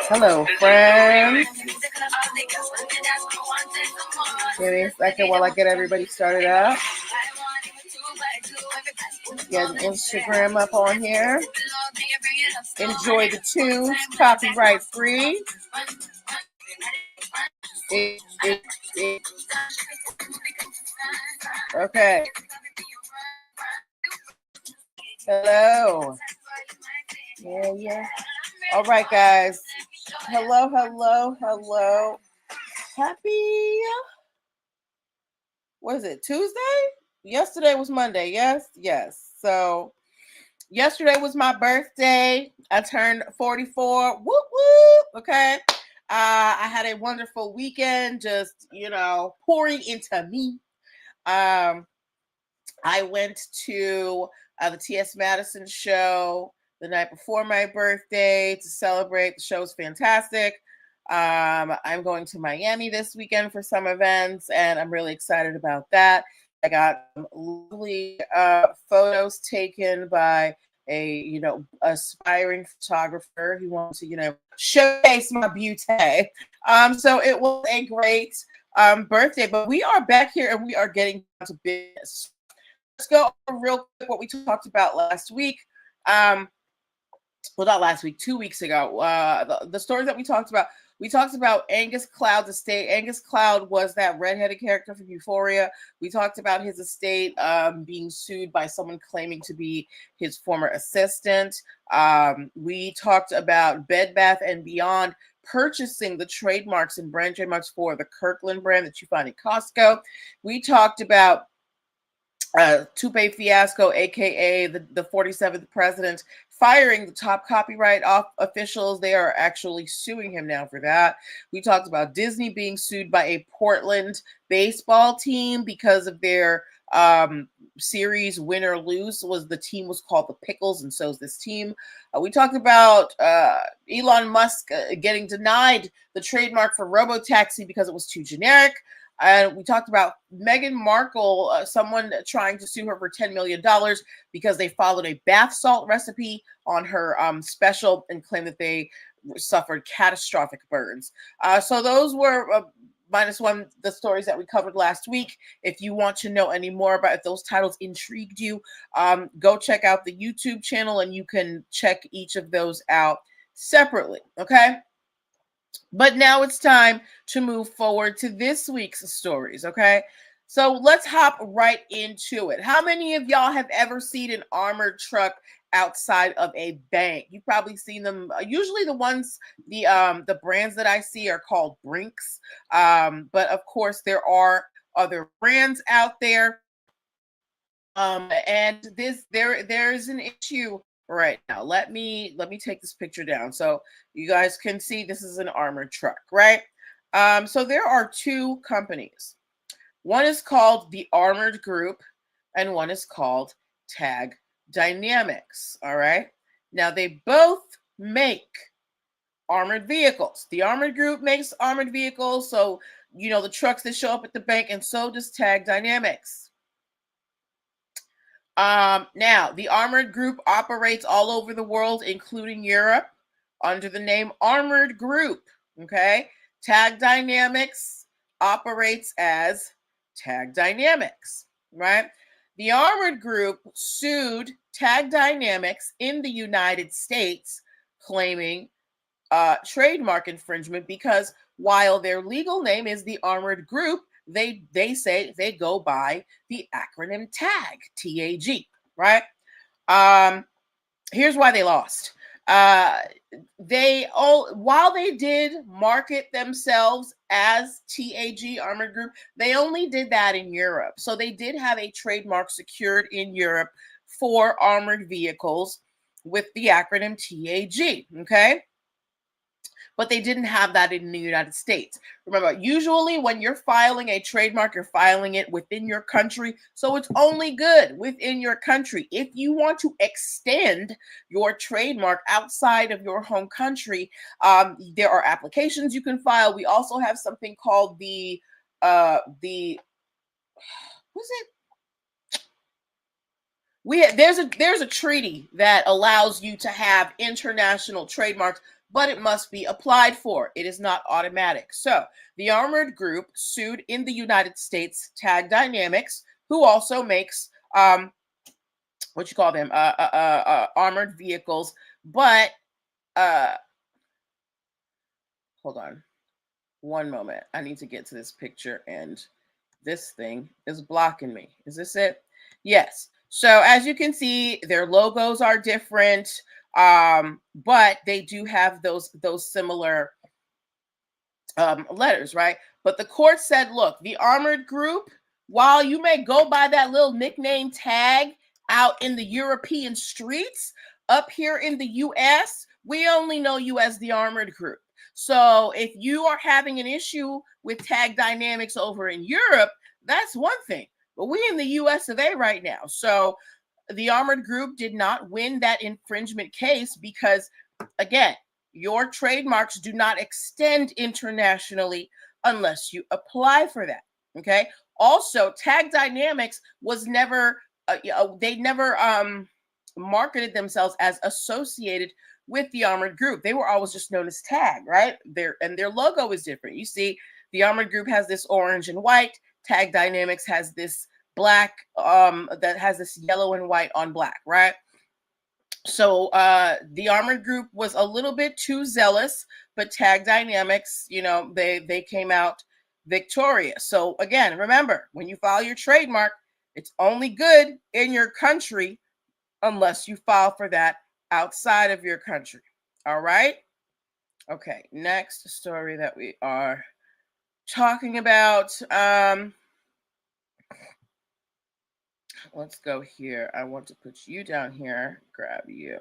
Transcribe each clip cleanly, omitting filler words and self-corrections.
Hello, friends. Give me a second while I get everybody started up. Get an Instagram up on here. Enjoy the tunes, copyright free. Okay. Hello. Yeah. All right, guys. Hello. Happy, what is it, Tuesday? Yesterday was Monday, yes? So, yesterday was my birthday. I turned 44. Whoop, whoop. Okay. I had a wonderful weekend, just, pouring into me. I went to the T.S. Madison show the night before my birthday to celebrate. The show was fantastic. I'm going to Miami this weekend for some events, and I'm really excited about that. I got some lovely photos taken by a aspiring photographer who wanted to showcase my beauty. So it was a great birthday, but we are back here and we are getting down to business. Let's go over real quick what we talked about last week. Well, not last week, 2 weeks ago. The stories that we talked about Angus Cloud's estate. Angus Cloud was that redheaded character from Euphoria. We talked about his estate being sued by someone claiming to be his former assistant. We talked about Bed Bath & Beyond purchasing the trademarks and brand trademarks for the Kirkland brand that you find at Costco. We talked about Tupe Fiasco, aka the 47th president, firing the top copyright officials. They are actually suing him now for that. We talked about Disney being sued by a Portland baseball team because of their series Win or Lose. The team was called the Pickles, and so is this team. We talked about Elon Musk getting denied the trademark for Robotaxi because it was too generic. And we talked about Meghan Markle, someone trying to sue her for $10 million because they followed a bath salt recipe on her special and claimed that they suffered catastrophic burns. So those were minus one, the stories that we covered last week. If you want to know any more about if those titles intrigued you, go check out the YouTube channel and you can check each of those out separately, okay? But now it's time to move forward to this week's stories, okay? So let's hop right into it. How many of y'all have ever seen an armored truck outside of a bank? You've probably seen them. Usually the ones, the brands that I see are called Brinks. But of course there are other brands out there. And there is an issue right now. Let me take this picture down so you guys can see this is an armored truck, right? So there are two companies. One is called the Armored Group and one is called Tag Dynamics, all right? Now they both make armored vehicles. The Armored Group makes armored vehicles, so the trucks that show up at the bank, and so does Tag Dynamics. Now, the Armored Group operates all over the world, including Europe, under the name Armored Group, okay? Tag Dynamics operates as Tag Dynamics, right? The Armored Group sued Tag Dynamics in the United States, claiming trademark infringement because while their legal name is the Armored Group, they say they go by the acronym TAG, T-A-G, right? Here's why they lost. While they did market themselves as TAG Armored Group, they only did that in Europe. So they did have a trademark secured in Europe for armored vehicles with the acronym TAG, okay? But they didn't have that in the United States. Remember, usually when you're filing a trademark, you're filing it within your country, so it's only good within your country. If you want to extend your trademark outside of your home country, there are applications you can file. We also have something called what's it? There's a treaty that allows you to have international trademarks, but it must be applied for. It is not automatic. So the Armored Group sued in the United States Tag Dynamics, who also makes what you call them, armored vehicles, but hold on one moment. I need to get to this picture, and this thing is blocking me. Is this it? Yes. So as you can see, their logos are different, but they do have those similar letters, right? But the court said, look, the Armored Group, while you may go by that little nickname tag out in the European streets, up here in the US, we only know you as the Armored Group. So if you are having an issue with tag dynamics over in Europe, that's one thing. But we in the US of A right now. So the Armored Group did not win that infringement case because, again, your trademarks do not extend internationally unless you apply for that. Okay. Also, Tag Dynamics was never, they never marketed themselves as associated with the Armored Group. They were always just known as Tag, right? Their logo is different. You see, the Armored Group has this orange and white. Tag Dynamics has this black, that has this yellow and white on black, right? So the Armored Group was a little bit too zealous, but Tag Dynamics, they came out victorious. So again, remember, when you file your trademark, it's only good in your country unless you file for that outside of your country. All right? Okay, next story that we are talking about. Let's go here. I want to put you down here, grab you.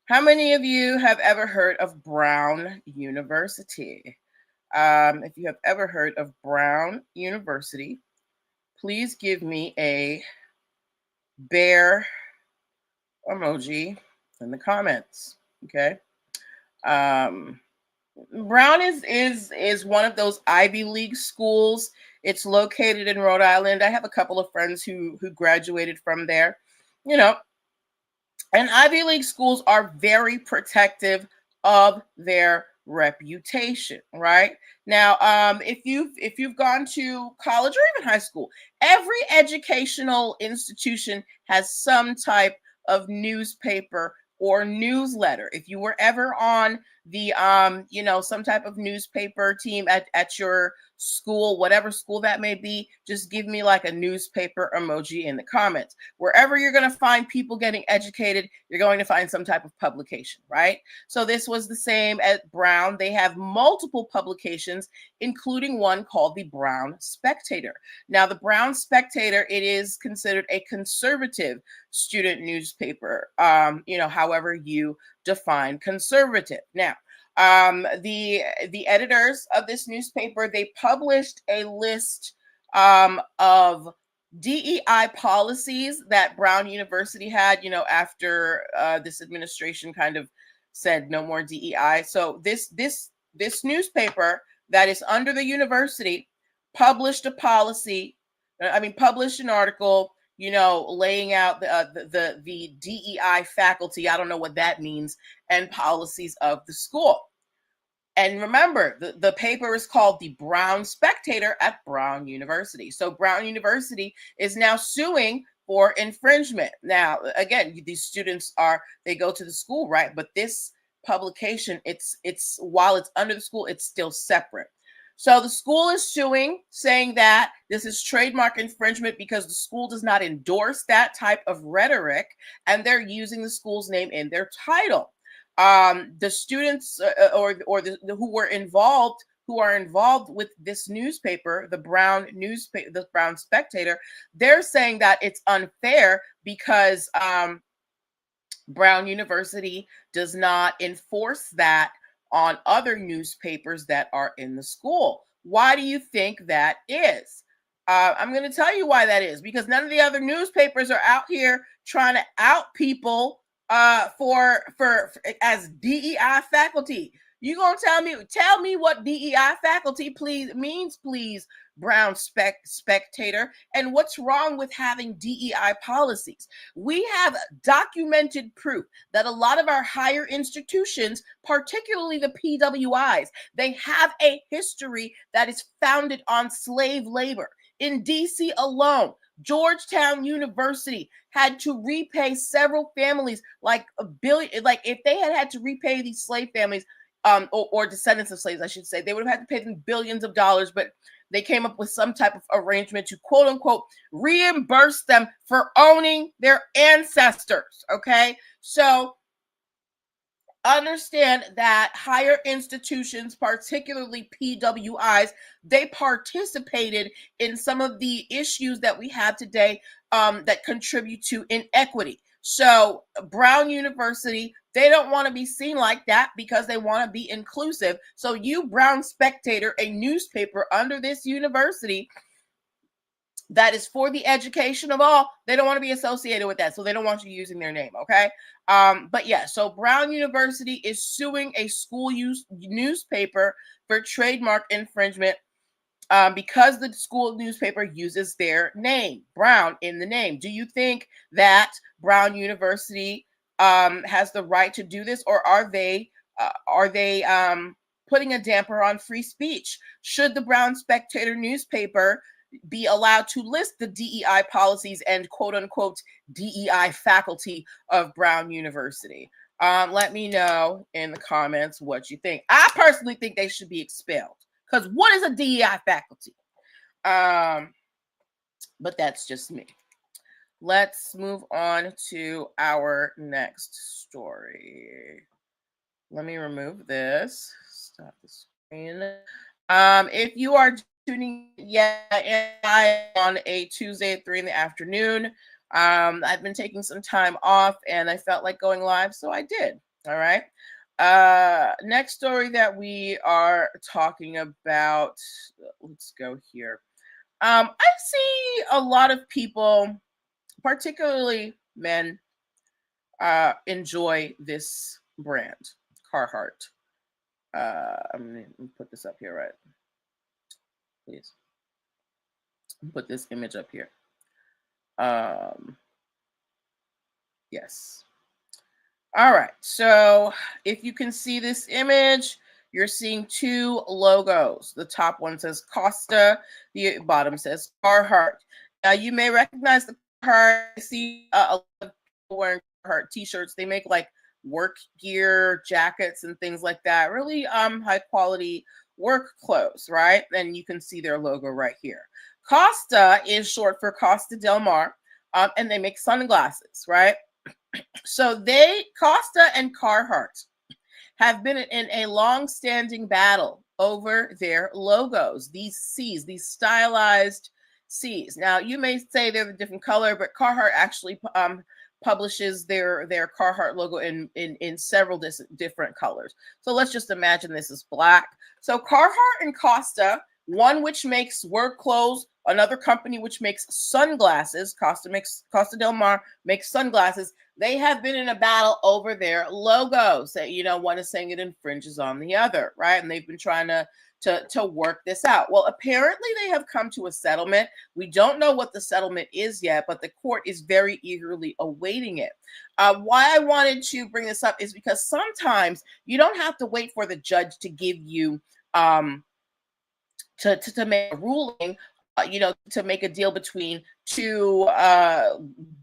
How many of you have ever heard of Brown University? If you have ever heard of Brown University, please give me a bear emoji in the comments. Okay. Brown is one of those Ivy League schools. It's located in Rhode Island. I have a couple of friends who graduated from there. And Ivy League schools are very protective of their reputation, right? Now, if you've gone to college or even high school, every educational institution has some type of newspaper or newsletter. If you were ever on the some type of newspaper team at your school, whatever school that may be, just give me like a newspaper emoji in the comments. Wherever you're going to find people getting educated, you're going to find some type of publication, right? So this was the same at Brown. They have multiple publications, including one called the Brown Spectator. Now, the Brown Spectator, it is considered a conservative student newspaper, however you define conservative. Now, the editors of this newspaper, they published a list of DEI policies that Brown University had, after this administration kind of said no more DEI. So this newspaper that is under the university published a policy. Published an article, laying out the DEI faculty. I don't know what that means, and policies of the school. And remember, the paper is called the Brown Spectator at Brown University. So Brown University is now suing for infringement. Now, again, these students they go to the school, right? But this publication, it's while it's under the school, it's still separate. So the school is suing, saying that this is trademark infringement because the school does not endorse that type of rhetoric, and they're using the school's name in their title. The students who are involved with this newspaper, the Brown Spectator, they're saying that it's unfair because Brown University does not enforce that on other newspapers that are in the school. Why do you think that is? I'm going to tell you why that is, because none of the other newspapers are out here trying to out people for as DEI faculty. You gonna tell me what DEI faculty please means, please, brown spectator, and what's wrong with having DEI policies? We have documented proof that a lot of our higher institutions, particularly the PWIs, they have a history that is founded on slave labor. In DC alone, Georgetown University had to repay several families like $1 billion. Like if they had to repay these slave families, or descendants of slaves, I should say, they would have had to pay them billions of dollars, but they came up with some type of arrangement to quote unquote reimburse them for owning their ancestors. Okay, so understand that higher institutions, particularly PWIs, they participated in some of the issues that we have today that contribute to inequity. So Brown University, they don't want to be seen like that because they want to be inclusive. So you, Brown Spectator, a newspaper under this university that is for the education of all, they don't want to be associated with that. So they don't want you using their name, okay? But yeah, so Brown University is suing a school newspaper for trademark infringement because the school newspaper uses their name, Brown, in the name. Do you think that Brown University has the right to do this, or are they putting a damper on free speech? Should the Brown Spectator newspaper be allowed to list the DEI policies and quote unquote DEI faculty of Brown University? Let me know in the comments what you think. I personally think they should be expelled, because what is a DEI faculty? But that's just me. Let's move on to our next story. Let me remove this. Stop the screen. If you are tuning on a Tuesday at 3 in the afternoon, I've been taking some time off and I felt like going live, so I did. All right. Next story that we are talking about, let's go here. I see a lot of people, particularly men, enjoy this brand, Carhartt. I'm going to put this up here, right? Please. Put this image up here. Yes. All right. So if you can see this image, you're seeing two logos. The top one says Costa. The bottom says Carhartt. Now you may recognize the Carhartt. I see a lot of people wearing Carhartt t-shirts. They make like work gear, jackets, and things like that. Really high quality work clothes, right? And you can see their logo right here. Costa is short for Costa Del Mar, and they make sunglasses, right? So Costa and Carhartt have been in a long-standing battle over their logos, these C's, these stylized C's. Now, you may say they're a different color, but Carhartt actually publishes their Carhartt logo in several different colors. So let's just imagine this is black. So Carhartt and Costa, one which makes work clothes, another company which makes sunglasses, Costa Del Mar makes sunglasses. They have been in a battle over their logos. That, you know, one is saying it infringes on the other, right? And they've been trying to work this out. Well, apparently they have come to a settlement. We don't know what the settlement is yet, but the court is very eagerly awaiting it. Why I wanted to bring this up is because sometimes you don't have to wait for the judge to give you to make a ruling, to make a deal between two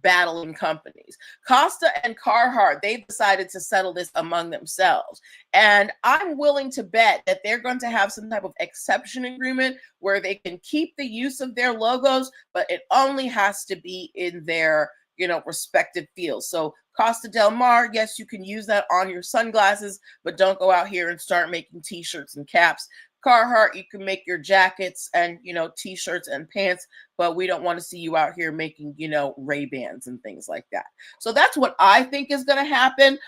battling companies. Costa and Carhartt, they've decided to settle this among themselves. And I'm willing to bet that they're going to have some type of exception agreement where they can keep the use of their logos, but it only has to be in their, respective fields. So Costa Del Mar, yes, you can use that on your sunglasses, but don't go out here and start making t-shirts and caps. Carhartt, you can make your jackets and, t-shirts and pants, but we don't want to see you out here making, Ray-Bans and things like that. So that's what I think is going to happen.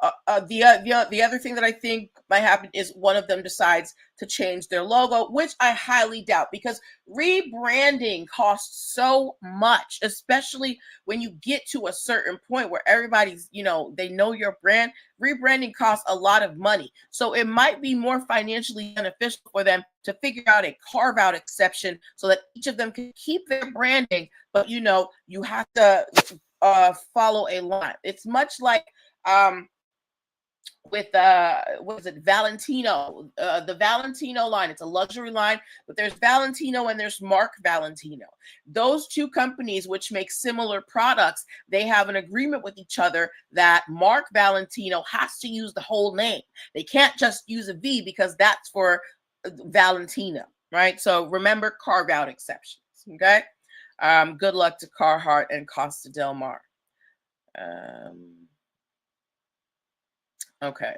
the other thing that I think might happen is one of them decides to change their logo, which I highly doubt, because rebranding costs so much, especially when you get to a certain point where everybody's, they know your brand. Rebranding costs a lot of money. So it might be more financially beneficial for them to figure out a carve out exception so that each of them can keep their branding, but you have to follow a line. It's much like with what is it, Valentino, the Valentino line. It's a luxury line, but there's Valentino and there's Mark Valentino. Those two companies, which make similar products, they have an agreement with each other that Mark Valentino has to use the whole name. They can't just use a V because that's for Valentino, right? So remember, carve out exceptions. Okay. Good luck to Carhartt and Costa Del Mar. Okay,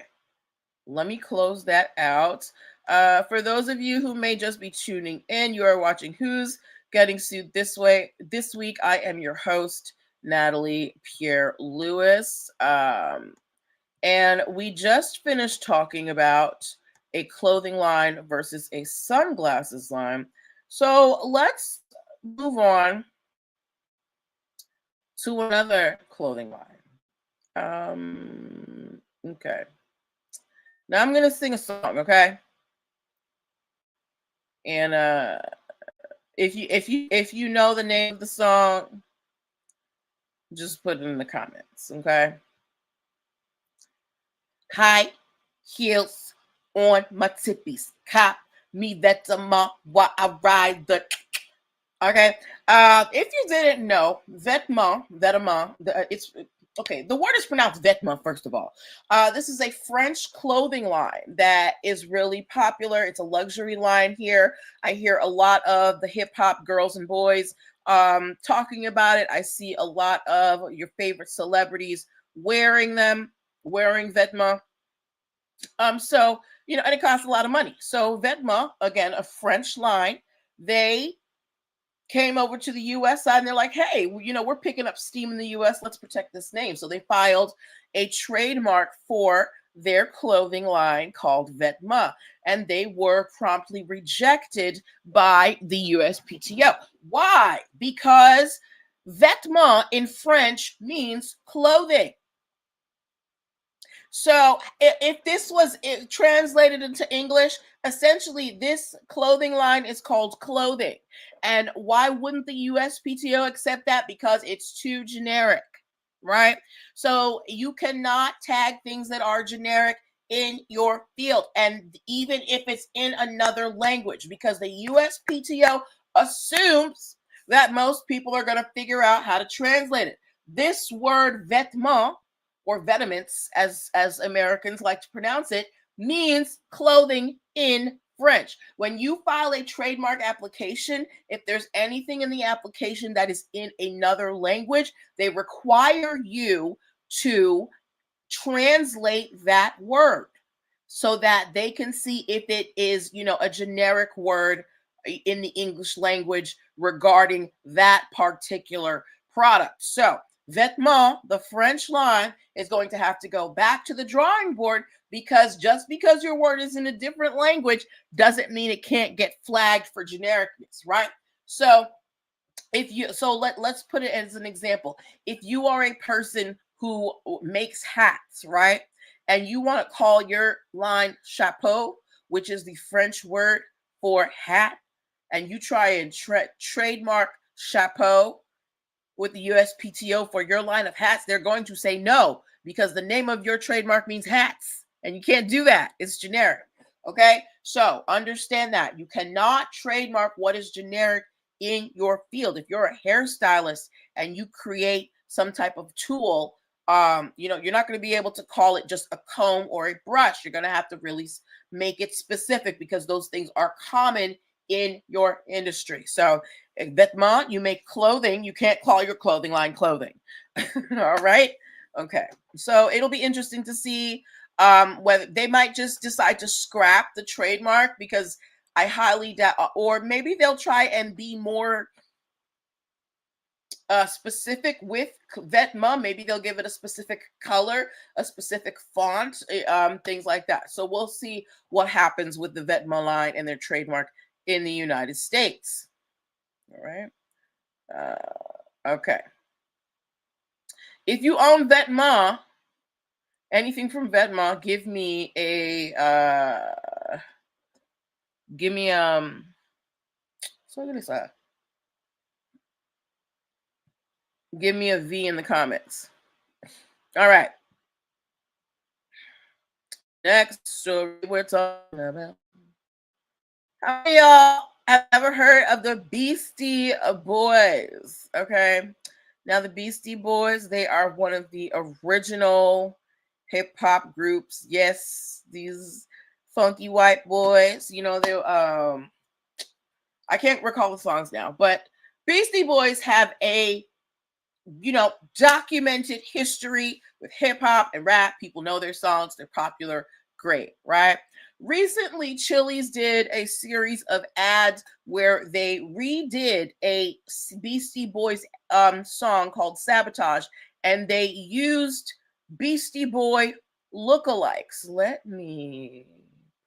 let me close that out. For those of you who may just be tuning in, you are watching Who's Getting Sued This Way. This week, I am your host, Natalie Pierre-Louis. And we just finished talking about a clothing line versus a sunglasses line. So let's move on to another clothing line. Okay. Now I'm gonna sing a song, okay? And if you know the name of the song, just put it in the comments, okay? High heels on my tippies, cop me that's a ma while I ride the. Okay. If you didn't know, vêtements, it's okay. The word is pronounced vêtements, first of all. This is a French clothing line that is really popular. It's a luxury line here. I hear a lot of the hip hop girls and boys talking about it. I see a lot of your favorite celebrities wearing vêtements. So, and it costs a lot of money. So vêtements, again, a French line, they came over to the US side and they're like, hey, we're picking up steam in the US. Let's protect this name. So they filed a trademark for their clothing line called Vêtements, and they were promptly rejected by the USPTO. Why? Because Vêtements in French means clothing. So if this was translated into English, essentially this clothing line is called clothing. And why wouldn't the USPTO accept that? Because it's too generic, right? So you cannot tag things that are generic in your field, and even if it's in another language, because the USPTO assumes that most people are going to figure out how to translate it. This word vêtement, or vetements, as Americans like to pronounce it, means clothing in French. When you file a trademark application, if there's anything in the application that is in another language, they require you to translate that word so that they can see if it is, a generic word in the English language regarding that particular product. So Vêtements, the French line, is going to have to go back to the drawing board, because just because your word is in a different language doesn't mean it can't get flagged for genericness, right? So let's put it as an example. If you are a person who makes hats, right? And you want to call your line chapeau, which is the French word for hat, and you try and trademark chapeau with the USPTO for your line of hats, they're going to say no, because the name of your trademark means hats, and you can't do that. It's generic. Okay, so understand that you cannot trademark what is generic in your field. If you're a hairstylist and you create some type of tool, you're not going to be able to call it just a comb or a brush. You're going to have to really make it specific, because those things are common in your industry. So vêtements, you make clothing, you can't call your clothing line clothing. All right. Okay. So it'll be interesting to see whether they might just decide to scrap the trademark, because I highly doubt, or maybe they'll try and be more specific with Vetma. Maybe they'll give it a specific color, a specific font, things like that. So we'll see what happens with the Vetma line and their trademark in the United States. All right. Okay. If you own Vetma, anything from Vetma, give me so what is that? Give me a V in the comments. All right. Next story we're talking about. How many y'all have ever heard of the Beastie Boys? Okay. Now, the Beastie Boys, they are one of the original hip hop groups. Yes, these funky white boys. You know, they I can't recall the songs now, but Beastie Boys have a documented history with hip hop and rap. People know their songs, they're popular, great, right? Recently, Chili's did a series of ads where they redid a Beastie Boys song called Sabotage, and they used Beastie Boy lookalikes. Let me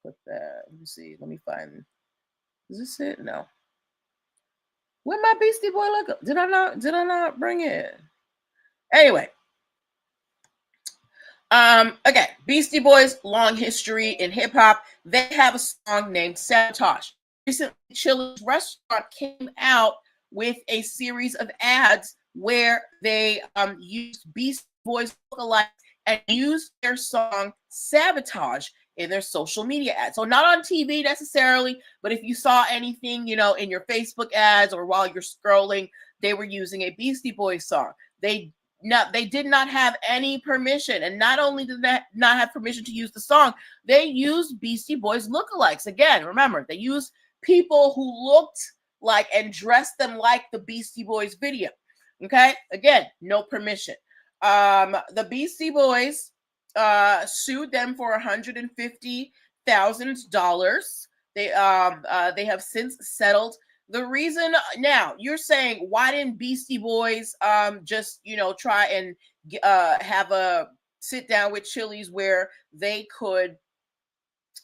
put that. Let me see. Let me find. Is this it? No. Where my Beastie Boy look? Did I not bring it? Anyway. Okay, Beastie Boys, long history in hip hop. They have a song named Sabotage. Recently, Chili's restaurant came out with a series of ads where they used Beastie Boys lookalikes and used their song Sabotage in their social media ads. So not on TV necessarily, but if you saw anything, in your Facebook ads or while you're scrolling, they were using a Beastie Boys song. They did not have any permission. And not only did they not have permission to use the song, they used Beastie Boys lookalikes. Again, remember, they used people who looked like and dressed them like the Beastie Boys video. Okay? Again, no permission. The Beastie Boys sued them for $150,000. They have since settled. The reason now you're saying, why didn't Beastie Boys just try and have a sit down with Chili's where they could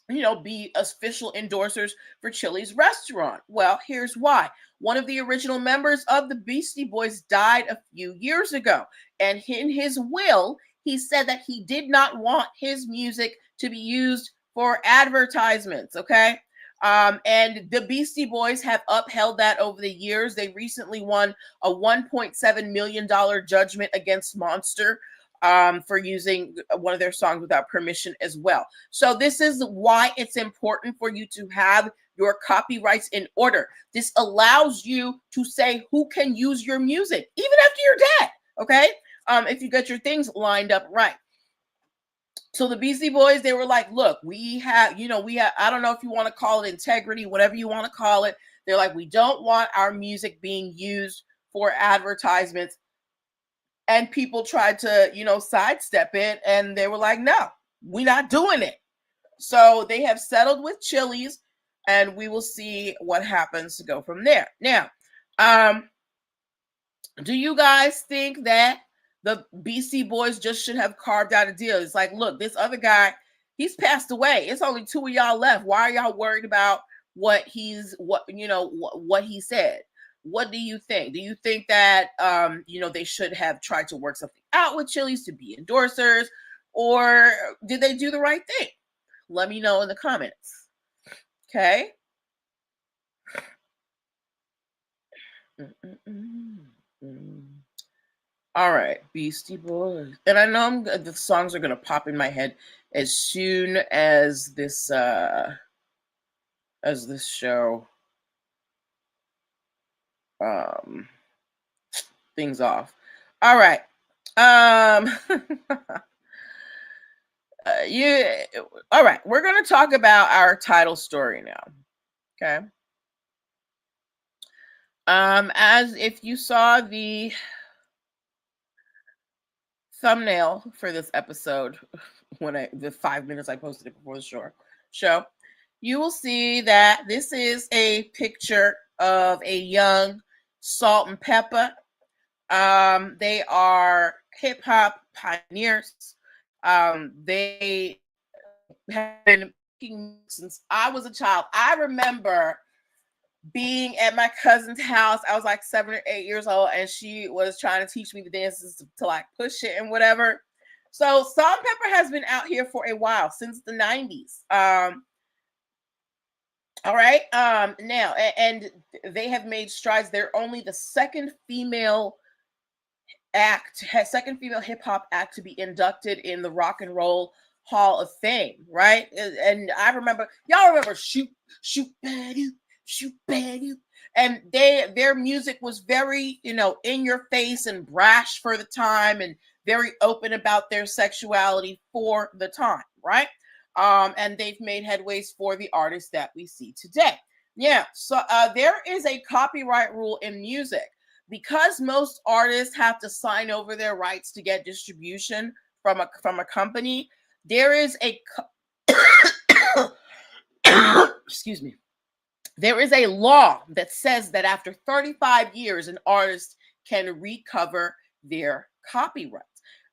be official endorsers for Chili's restaurant? Well, here's why. One of the original members of the Beastie Boys died a few years ago, and in his will, he said that he did not want his music to be used for advertisements. Okay. And the Beastie Boys have upheld that over the years. They recently won a $1.7 million judgment against Monster for using one of their songs without permission as well. So this is why it's important for you to have your copyrights in order. This allows you to say who can use your music, even after you're dead, okay? If you get your things lined up right. So the Beastie Boys, they were like, look, we have, I don't know if you want to call it integrity, whatever you want to call it. They're like, we don't want our music being used for advertisements. And people tried to, sidestep it. And they were like, no, we're not doing it. So they have settled with Chili's, and we will see what happens to go from there. Now, do you guys think that the Beastie Boys just should have carved out a deal? It's like, look, this other guy, he's passed away. It's only two of y'all left. Why are y'all worried about what he said? What do you think? Do you think that they should have tried to work something out with Chili's to be endorsers, or did they do the right thing? Let me know in the comments. Okay. All right, Beastie Boys, and I know the songs are gonna pop in my head as soon as this show things off. All right. All right, we're gonna talk about our title story now. Okay. As if you saw the thumbnail for this episode, the 5 minutes I posted it before the show, you will see that this is a picture of a young Salt and Pepa. They are hip hop pioneers. They have been making since I was a child. I remember being at my cousin's house. I was like 7 or 8 years old, and she was trying to teach me the dances to like push it and whatever. So Salt-N-Pepa has been out here for a while, since the 90s. All right. Now, and they have made strides. They're only the second female hip hop act to be inducted in the Rock and Roll Hall of Fame, right? And I remember, y'all remember shoot badu, shoot badu. And their music was very, in your face and brash for the time, and very open about their sexuality for the time, right? And they've made headways for the artists that we see today. Yeah, so there is a copyright rule in music. Because most artists have to sign over their rights to get distribution from a company, there is a excuse me. There is a law that says that after 35 years, an artist can recover their copyrights.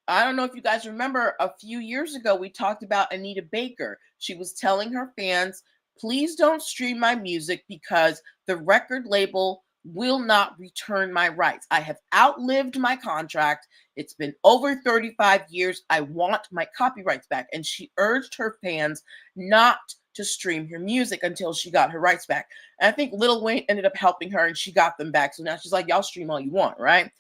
I don't know if you guys remember, a few years ago, we talked about Anita Baker. She was telling her fans, please don't stream my music because the record label will not return my rights. I have outlived my contract. It's been over 35 years. I want my copyrights back. And she urged her fans not to stream her music until she got her rights back. And I think Lil Wayne ended up helping her, and she got them back. So now she's like, y'all stream all you want, right?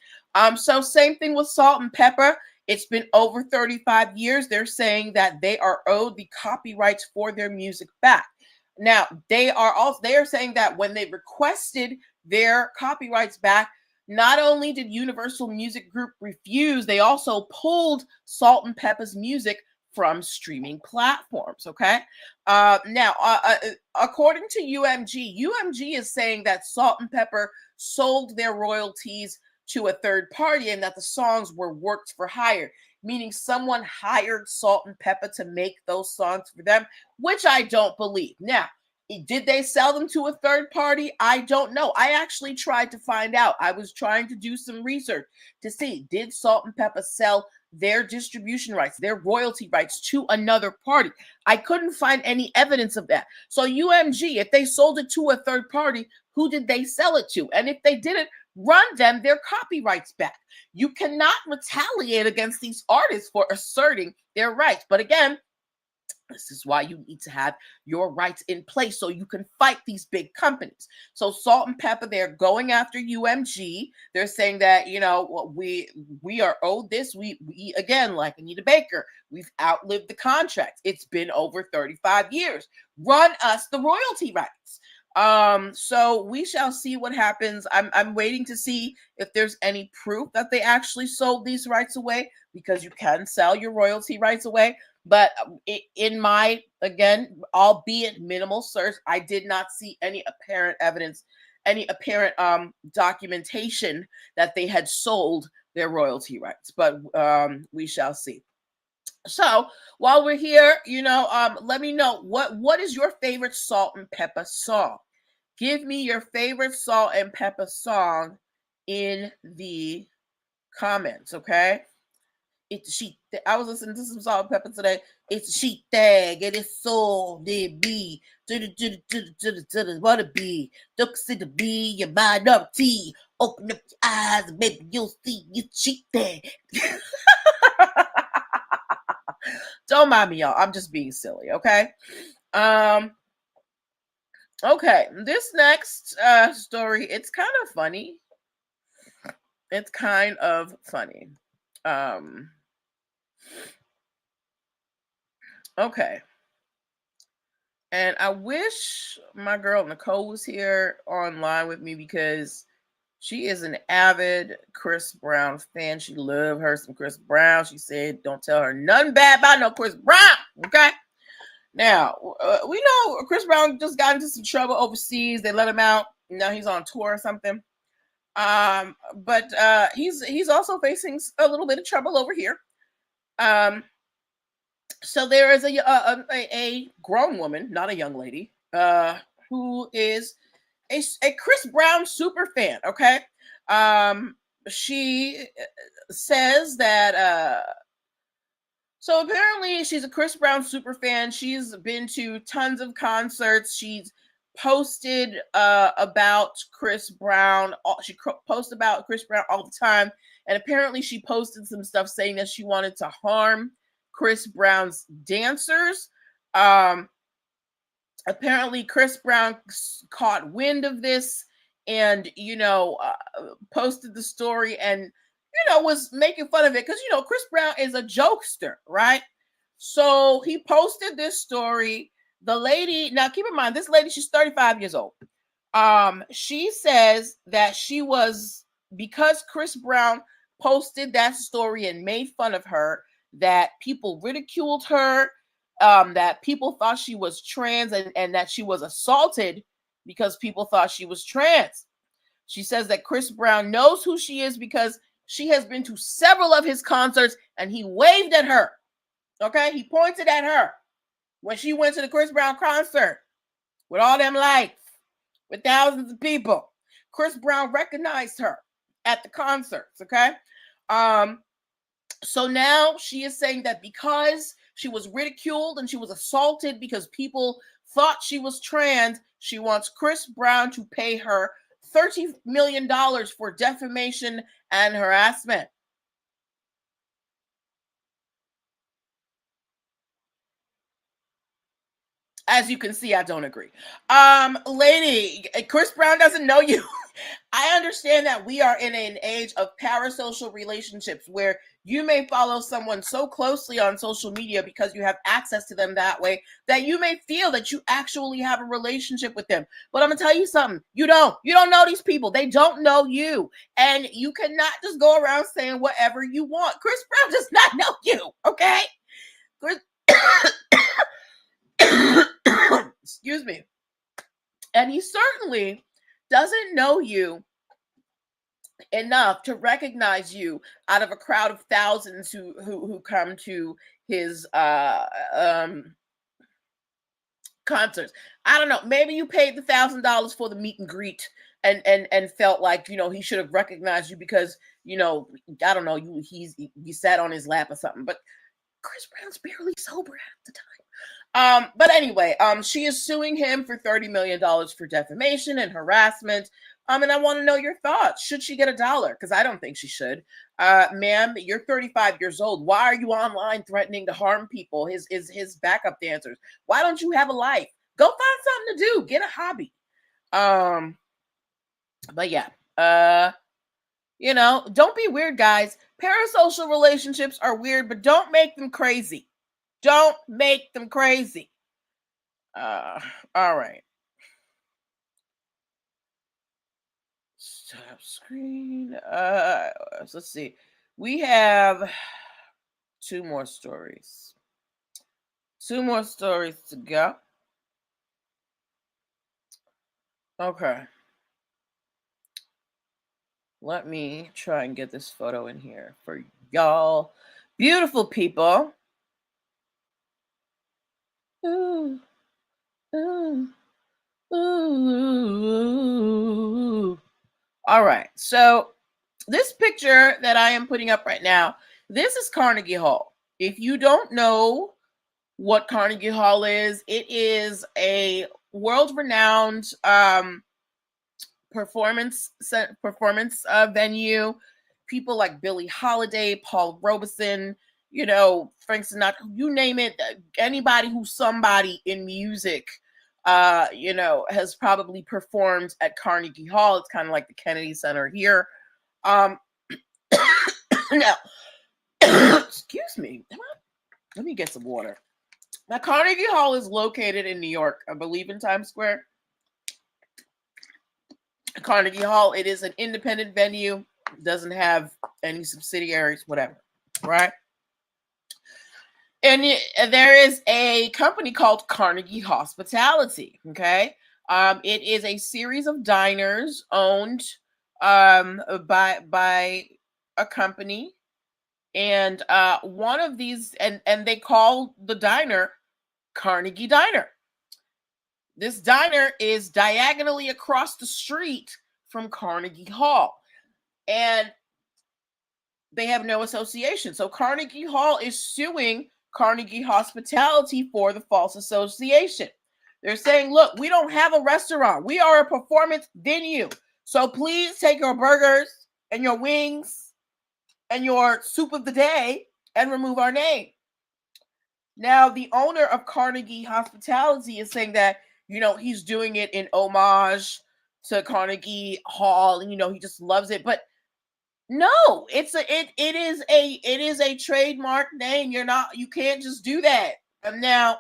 So same thing with Salt-N-Pepa. It's been over 35 years. They're saying that they are owed the copyrights for their music back. Now, they are saying that when they requested their copyrights back, not only did Universal Music Group refuse, they also pulled Salt-N-Pepa's music from streaming platforms. Okay. Now, according to UMG is saying that Salt-N-Pepa sold their royalties to a third party, and that the songs were worked for hire, meaning someone hired Salt-N-Pepa to make those songs for them, which I don't believe. Now, did they sell them to a third party? I don't know. I actually tried to find out. I was trying to do some research to see, did Salt-N-Pepa sell their distribution rights, their royalty rights to another party? I couldn't find any evidence of that. So UMG, if they sold it to a third party, who did they sell it to? And if they didn't, run them their copyrights back. You cannot retaliate against these artists for asserting their rights. But again, this is why you need to have your rights in place so you can fight these big companies. So Salt-N-Pepa, they're going after UMG. They're saying that, we are owed this. We again, like Anita Baker, we've outlived the contract. It's been over 35 years. Run us the royalty rights. So we shall see what happens. I'm waiting to see if there's any proof that they actually sold these rights away, because you can sell your royalty rights away. But in my, again, albeit minimal search, I did not see any apparent evidence, any apparent documentation that they had sold their royalty rights. But we shall see. So while we're here, let me know what is your favorite Salt-N-Pepa song. Give me your favorite Salt-N-Pepa song in the comments, okay? It's sheet. I was listening to some Salt-N-Pepa today. It's a sheet tag, and it's so they be what it be. Look, see the be your mind up tea. Open up your eyes, baby, you'll see your sheet tag. Don't mind me, y'all. I'm just being silly, okay? Okay, this next story, it's kind of funny. It's kind of funny. Okay. And I wish my girl Nicole was here online with me, because she is an avid Chris Brown fan. She loved her some Chris Brown. She said, don't tell her nothing bad about no Chris Brown, okay? Now, we know Chris Brown just got into some trouble overseas. They let him out. Now he's on tour or something. But he's also facing a little bit of trouble over here. So there is a grown woman, not a young lady, who is a Chris Brown super fan. Okay. she says that so apparently she's a Chris Brown super fan. She's been to tons of concerts. She's posted about Chris Brown. She posts about Chris Brown all the time. And apparently she posted some stuff saying that she wanted to harm Chris Brown's dancers. Apparently Chris Brown caught wind of this and, posted the story and, was making fun of it because, Chris Brown is a jokester, right? So he posted this story. The lady, now keep in mind, this lady, she's 35 years old. She says that because Chris Brown posted that story and made fun of her, that people ridiculed her, that people thought she was trans and that she was assaulted because people thought she was trans. She says that Chris Brown knows who she is because she has been to several of his concerts and he waved at her. Okay, he pointed at her when she went to the Chris Brown concert with all them lights, with thousands of people. Chris Brown recognized her at the concerts, okay? So now she is saying that because she was ridiculed and she was assaulted because people thought she was trans, she wants Chris Brown to pay her $30 million for defamation and harassment. As you can see, I don't agree. Lady, Chris Brown doesn't know you. I understand that we are in an age of parasocial relationships where you may follow someone so closely on social media because you have access to them that way that you may feel that you actually have a relationship with them. But I'm going to tell you something. You don't know these people. They don't know you. And you cannot just go around saying whatever you want. Chris Brown does not know you. Okay? Chris excuse me. And he certainly doesn't know you enough to recognize you out of a crowd of thousands who come to his concerts. I don't know. Maybe you paid the $1,000 for the meet and greet and felt like he should have recognized you because I don't know, you sat on his lap or something. But Chris Brown's barely sober at the time. But anyway, she is suing him for $30 million for defamation and harassment. And I want to know your thoughts. Should she get $1? Because I don't think she should. Ma'am, you're 35 years old. Why are you online threatening to harm people, his backup dancers? Why don't you have a life? Go find something to do. Get a hobby. But yeah. Don't be weird, guys. Parasocial relationships are weird, but don't make them crazy. Don't make them crazy. All right. Stop screen. Let's see. We have two more stories. Two more stories to go. Okay. Let me try and get this photo in here for y'all. Beautiful people. Ooh. Ooh. Ooh. All right. So this picture that I am putting up right now, this is Carnegie Hall. If you don't know what Carnegie Hall is, it is a world-renowned performance venue. People like Billie Holiday, Paul Robeson, Frank Sinatra, you name it. Anybody who's somebody in music, has probably performed at Carnegie Hall. It's kind of like the Kennedy Center here. Now, excuse me. Let me get some water. Now, Carnegie Hall is located in New York, I believe in Times Square. Carnegie Hall, it is an independent venue, doesn't have any subsidiaries, whatever, right? And there is a company called Carnegie Hospitality, okay? It is a series of diners owned by a company. And one of these, and they call the diner Carnegie Diner. This diner is diagonally across the street from Carnegie Hall. And they have no association. So Carnegie Hall is suing Carnegie Hospitality for the false association. They're saying, look, we don't have a restaurant. We are a performance venue. So please take your burgers and your wings and your soup of the day and remove our name. Now, the owner of Carnegie Hospitality is saying that, he's doing it in homage to Carnegie Hall, and he just loves it. But no, it is a trademark name. You can't just do that. And now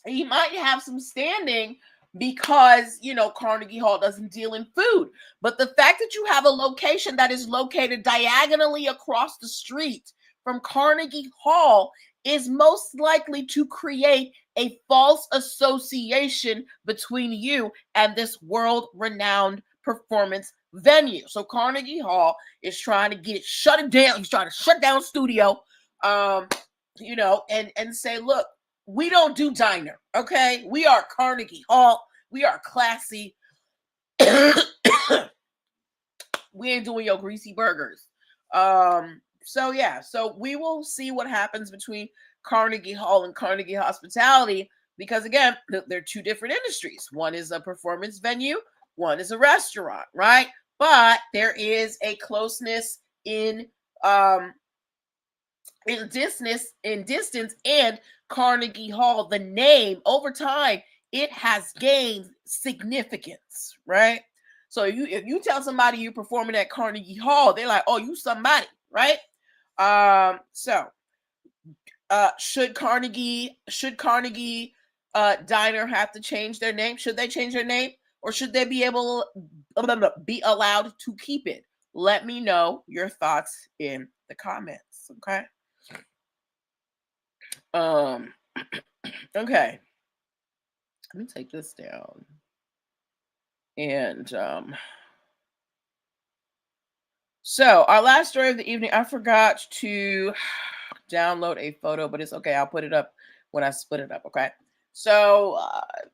he might have some standing because Carnegie Hall doesn't deal in food. But the fact that you have a location that is located diagonally across the street from Carnegie Hall is most likely to create a false association between you and this world-renowned performance venue. So Carnegie Hall is trying to shut it down. He's trying to shut down studio, and say, look, we don't do diner, okay? We are Carnegie Hall. We are classy. We ain't doing your greasy burgers. So we will see what happens between Carnegie Hall and Carnegie Hospitality, because again, they're two different industries. One is a performance venue, one is a restaurant, right? But there is a closeness in distance, and Carnegie Hall, the name, over time, it has gained significance, right? So if you tell somebody you're performing at Carnegie Hall, they're like, oh, you somebody, right? Should Carnegie Diner have to change their name? Should they change their name, or should they be allowed to keep it? Let me know your thoughts in the comments, okay? Okay. Let me take this down. And so our last story of the evening, I forgot to download a photo, but it's okay. I'll put it up when I split it up, okay? So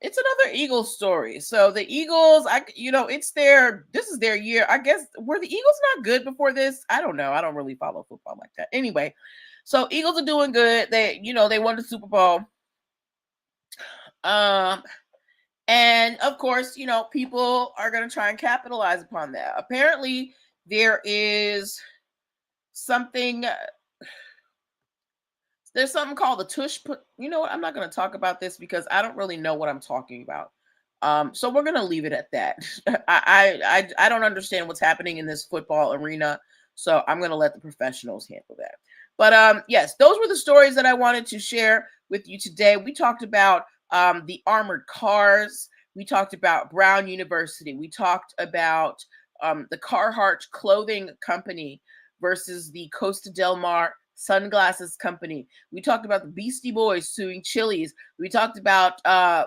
it's another Eagles story. So the Eagles, this is their year. I guess, were the Eagles not good before this? I don't know. I don't really follow football like that. Anyway, so Eagles are doing good. They won the Super Bowl. And of course, people are going to try and capitalize upon that. Apparently, there is something. There's something called the tush. You know what? I'm not going to talk about this because I don't really know what I'm talking about. So we're going to leave it at that. I don't understand what's happening in this football arena, so I'm going to let the professionals handle that. But yes, those were the stories that I wanted to share with you today. We talked about the armored cars. We talked about Brown University. We talked about the Carhartt clothing company versus the Costa Del Mar sunglasses company. We talked about the Beastie Boys suing Chili's. We talked about I'm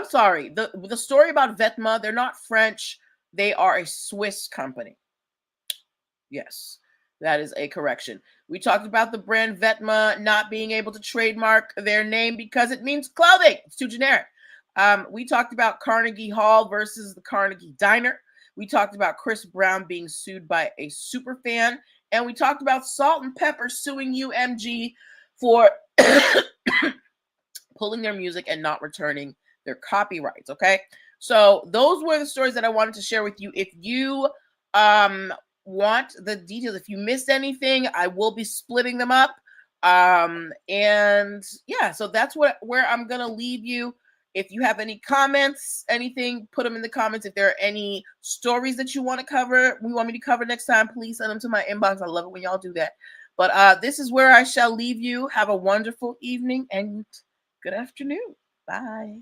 sorry, the story about Vetma. They're not French. They are a Swiss company. Yes, that is a correction. We talked about the brand Vetma not being able to trademark their name because it means clothing. It's too generic. We talked about Carnegie Hall versus the Carnegie Diner. We talked about Chris Brown being sued by a Superfan. And we talked about Salt and Pepper suing UMG for pulling their music and not returning their copyrights, okay? So those were the stories that I wanted to share with you. If you want the details, if you missed anything, I will be splitting them up. And yeah, so that's where I'm going to leave you. If you have any comments, anything, put them in the comments. If there are any stories that you want me to cover next time, please send them to my inbox. I love it when y'all do that. But this is where I shall leave you. Have a wonderful evening and good afternoon. Bye.